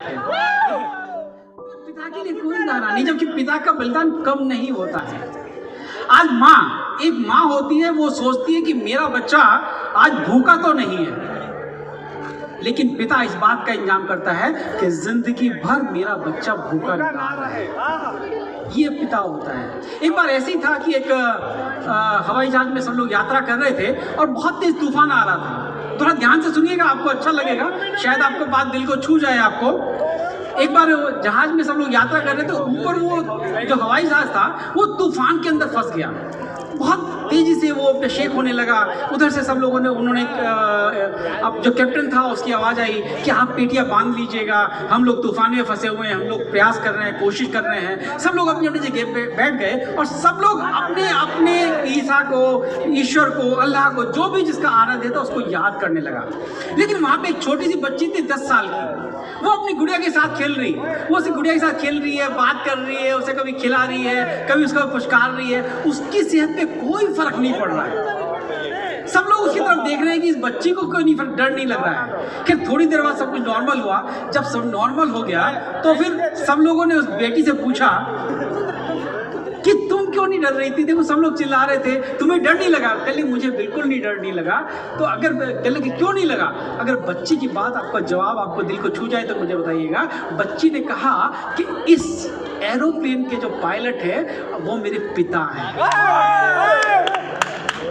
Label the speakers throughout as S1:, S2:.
S1: पिता के लिए कोई गाना नहीं, जबकि पिता का बलिदान कम नहीं होता है। आज एक माँ होती है, वो सोचती है कि मेरा बच्चा आज भूखा तो नहीं है, लेकिन पिता इस बात का इंतजाम करता है कि जिंदगी भर मेरा बच्चा भूखा ना रहे। ये पिता होता है। एक बार ऐसे ही था कि एक हवाई जहाज में सब लोग यात्रा कर रहे थे और बहुत तेज तूफान आ रहा था। थोड़ा ध्यान से सुनिएगा, आपको अच्छा लगेगा, शायद आपको बात दिल को छू जाए। आपको एक बार जहाज में सब लोग यात्रा कर रहे थे, ऊपर वो जो हवाई जहाज था वो तूफान के अंदर फंस गया। बहुत तेजी से वो शेक होने लगा। उधर से सब लोगों ने अब जो कैप्टन था उसकी आवाज़ आई कि आप पेटियां बांध लीजिएगा, हम लोग तूफान में फंसे हुए हैं, हम लोग प्रयास कर रहे हैं, कोशिश कर रहे हैं। सब लोग अपनी अपनी जगह पे बैठ गए और सब लोग अपने अपने ईसा को, ईश्वर को, अल्लाह को, जो भी जिसका आराध्य था उसको याद करने लगा। लेकिन वहाँ पे एक छोटी सी बच्ची थी 10 साल की, वो अपनी गुड़िया के साथ खेल रही, वो उसी गुड़िया के साथ खेल रही है, बात कर रही है, उसे कभी खिला रही है, कभी उसका पुचकार रही है। उसकी सेहत पे कोई फर्क नहीं पड़ रहा है। सब लोग उसकी तरफ देख रहे हैं कि इस बच्ची को कोई डर नहीं लग रहा है। फिर थोड़ी देर बाद सब कुछ नॉर्मल हुआ। जब सब नॉर्मल हो गया तो फिर सब लोगों ने उस बेटी से पूछा कि तुम क्यों नहीं डर रही थी? देखो सब लोग चिल्ला रहे थे, तुम्हें डर नहीं लगा? कहले मुझे बिल्कुल नहीं डर नहीं लगा। तो अगर कहले कि क्यों नहीं लगा? अगर बच्ची की बात, आपका जवाब आपको दिल को छू जाए तो मुझे बताइएगा। बच्ची ने कहा कि इस एरोप्लेन के जो पायलट है वो मेरे पिता हैं,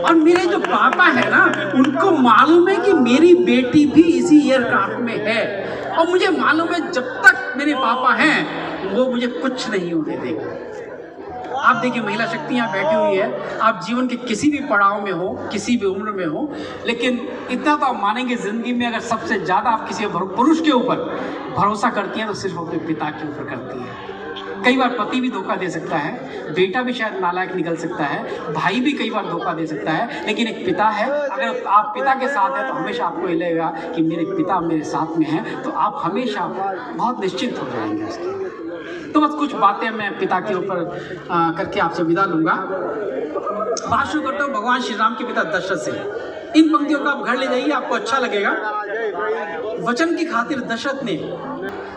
S1: और मेरे जो पापा है ना, उनको मालूम है कि मेरी बेटी भी इसी एयरक्राफ्ट में है, और मुझे मालूम है जब तक मेरे पापा हैं वो मुझे कुछ नहीं होने देगा। आप देखिए, महिला शक्ति यहाँ बैठी हुई है। आप जीवन के किसी भी पड़ाव में हो, किसी भी उम्र में हो, लेकिन इतना तो आप मानेंगे, जिंदगी में अगर सबसे ज़्यादा आप किसी पुरुष के ऊपर भरोसा करती हैं तो सिर्फ अपने पिता के ऊपर करती है। कई बार पति भी धोखा दे सकता है, बेटा भी शायद नालायक निकल सकता है, भाई भी कई बार धोखा दे सकता है, लेकिन एक पिता है। अगर आप पिता के साथ हैं तो हमेशा आपको ये लगेगा कि मेरे पिता मेरे साथ में हैं, तो आप हमेशा बहुत निश्चिंत हो जाएंगे उसके। तो बस कुछ बातें मैं पिता के ऊपर करके आपसे विदा लूँगा। बात शुरू करता हूँ भगवान श्री राम के पिता दशरथ से। इन पंक्तियों का आप घर ले जाइए, आपको अच्छा लगेगा। वचन की खातिर दशरथ ने,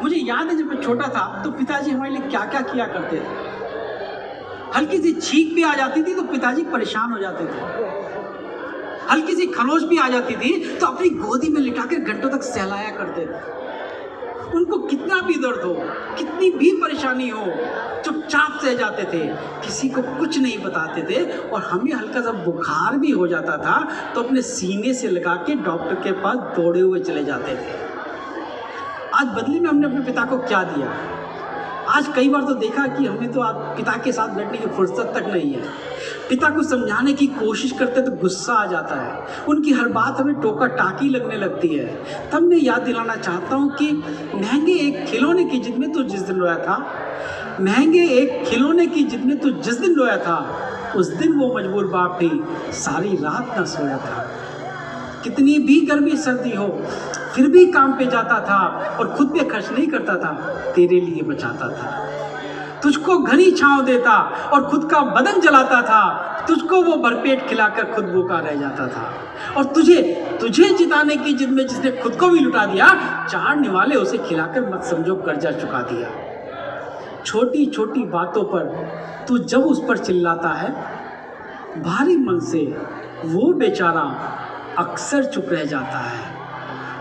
S1: मुझे याद है जब मैं छोटा था तो पिताजी हमारे लिए क्या क्या किया करते थे। हल्की सी छींक भी आ जाती थी तो पिताजी परेशान हो जाते थे, हल्की सी खरोच भी आ जाती थी तो अपनी गोदी में लिटाकर घंटों तक सहलाया करते थे। उनको कितना भी दर्द हो, कितनी भी परेशानी हो, चुपचाप सह जाते थे, किसी को कुछ नहीं बताते थे। और हमें हल्का सा बुखार भी हो जाता था तो अपने सीने से लगा के डॉक्टर के पास दौड़े हुए चले जाते थे। आज बदले में हमने अपने पिता को क्या दिया? आज कई बार तो देखा कि हमें तो आज पिता के साथ बैठने की फुर्सत तक नहीं है। पिता को समझाने की कोशिश करते तो गुस्सा आ जाता है, उनकी हर बात हमें टोका टाकी लगने लगती है। तब मैं याद दिलाना चाहता हूँ कि महंगे एक खिलौने की जिद में तो जिस दिन रोया था, महंगे एक खिलौने की जिद में तो जिस दिन रोया था, उस दिन वो मजबूर बाप भी सारी रात न सोया था। कितनी भी गर्मी सर्दी हो फिर भी काम पे जाता था और खुद पे खर्च नहीं करता था, तेरे लिए बचाता था। तुझको घनी छांव देता और खुद का बदन जलाता था, तुझको वो भरपेट खिलाकर खुद भूखा रह जाता था। और तुझे जिताने की जिद में जिसने खुद को भी लुटा दिया, चार निवाले उसे खिलाकर मत समझो कर्जा चुका दिया। छोटी छोटी बातों पर तू जब उस पर चिल्लाता है, भारी मन से वो बेचारा अक्सर चुप रह जाता है।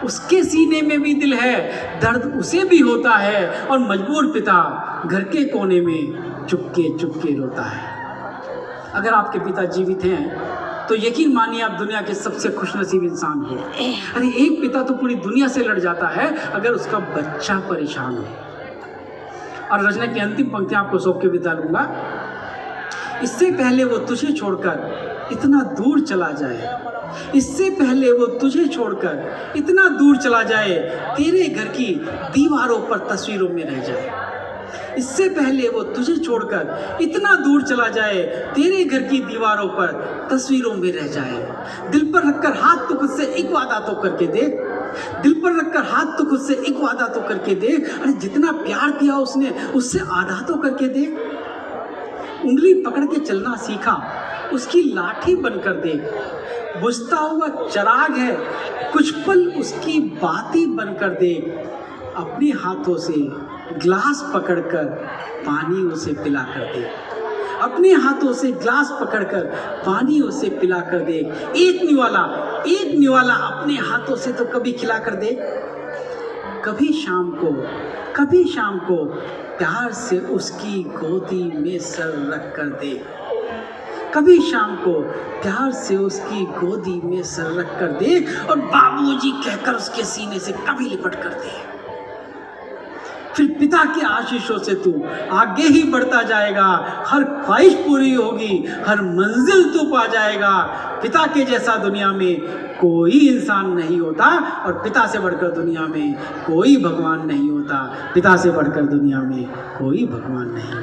S1: उसके सीने में भी दिल है, दर्द उसे भी होता है, और मजबूर पिता घर के कोने में चुपके चुपके रोता है। अगर आपके पिता जीवित हैं तो यकीन मानिए आप दुनिया के सबसे खुशनसीब इंसान हो। अरे एक पिता तो पूरी दुनिया से लड़ जाता है अगर उसका बच्चा परेशान हो। और रचना की अंतिम पंक्ति आपको सौंप के विदा लूंगा। इससे पहले वो तुझे छोड़कर इतना दूर चला जाए, इससे पहले वो तुझे छोड़कर इतना दूर चला जाए, तेरे घर की दीवारों पर तस्वीरों में रह जाए। इससे पहले वो तुझे छोड़कर इतना दूर चला जाए, तेरे घर की दीवारों पर तस्वीरों में रह जाए। दिल पर रखकर हाथ तो खुद से एक वादा तो करके देख, दिल पर रखकर हाथ तो खुद से एक वादा तो करके देख। अरे जितना प्यार किया उसने उससे आधा तो करके देख। उंगली पकड़ के चलना सीखा, उसकी लाठी बनकर देख। बुझता हुआ चराग है, कुछ पल उसकी बाती बनकर देख। अपने हाथों से ग्लास पकड़कर पानी उसे पिला कर दे। अपने हाथों से ग्लास पकड़कर पानी उसे पिला कर दे। एक निवाला अपने हाथों से तो कभी खिला कर दे। कभी शाम को प्यार से उसकी गोदी में सर रख कर दे। कभी शाम को प्यार से उसकी गोदी में सर रख कर दे और बाबूजी कहकर उसके सीने से कभी लिपट कर दे। फिर पिता के आशीषों से तू आगे ही बढ़ता जाएगा, हर ख्वाहिश पूरी होगी, हर मंजिल तू पा जाएगा। पिता के जैसा दुनिया में कोई इंसान नहीं होता और पिता से बढ़कर दुनिया में कोई भगवान नहीं होता। पिता से बढ़कर दुनिया में कोई भगवान नहीं।